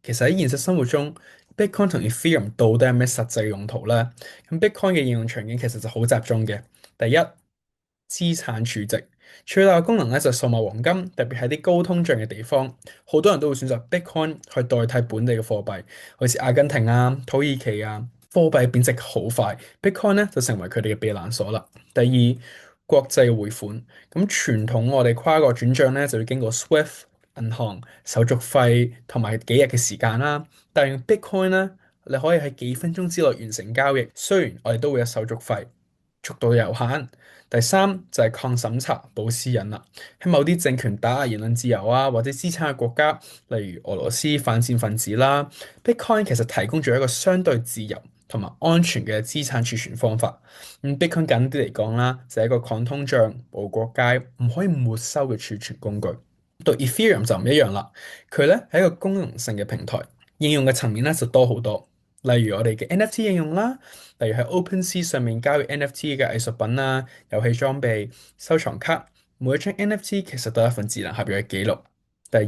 其實喺現實生活中，Bitcoin 同 Ethereum 到底有咩實際用途呢？咁 Bitcoin 嘅應用場景其實就好集中嘅。第一，資產儲值，最大嘅功能咧就係數碼黃金，特別係啲高通脹嘅地方，好多人都會選擇 Bitcoin 去代替本地嘅貨幣，好似阿根廷啊、土耳其啊，貨幣貶值好快，Bitcoin 咧就成為佢哋嘅避難所啦。第二，國際匯款，咁傳統我哋跨國轉賬咧就要經過 SWIFT 銀行手續費同埋幾日嘅時間啦，但係用 Bitcoin 咧，你可以喺幾分鐘之內完成交易，雖然我哋都會有手續費，速度有限。第三就係抗審查、保私隱啦。喺某啲政權打壓言論自由啊，或者資產嘅國家，例如俄羅斯反戰分子啦，Bitcoin 其實提供咗一個相對自由同埋安全嘅資產儲存方法。Bitcoin 簡單啲嚟講啦，就係一個抗通脹、無國界、唔可以沒收嘅儲存工具。到 Ethereum 就唔一樣啦，佢咧係一個功能性嘅平台，應用嘅層面咧就多好多。例如我哋嘅 NFT 應用啦，例如喺 OpenSea 上面交易 NFT 嘅藝術品啦、遊戲裝備、收藏卡，每一張 NFT 其實都係一份智能合約嘅記錄。第二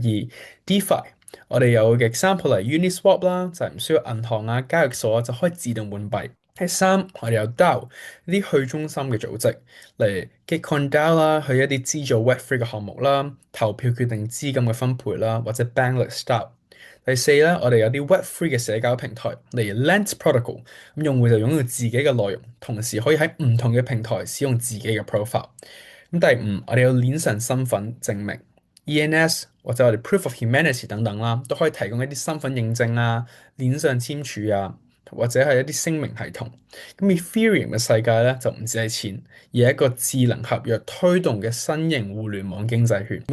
，DeFi，我哋有嘅 example 嚟 Uniswap 啦，就係唔需要銀行啊、交易所啊就可以自動換幣。第三，我哋有 DAO 呢啲去中心嘅組織，例如 Gitcoin DAO 啦，去一啲資助 Web3 嘅項目啦，投票決定資金嘅分配啦，或者 Bankless DAO。第四咧，我哋有啲 Web3 嘅社交平台，例如 Lens Protocol，咁用戶就擁有自己嘅內容，同時可以喺唔同嘅平台使用自己嘅 profile。咁第五，我哋有鏈上身份證明 ENS 或者我哋 Proof of Humanity 等等啦，都可以提供一啲身份認證啊、鏈上簽署啊，或者係一啲聲明系統。咁 Ethereum 嘅世界咧就唔止係錢，而係一個智能合約推動嘅新型互聯網經濟圈。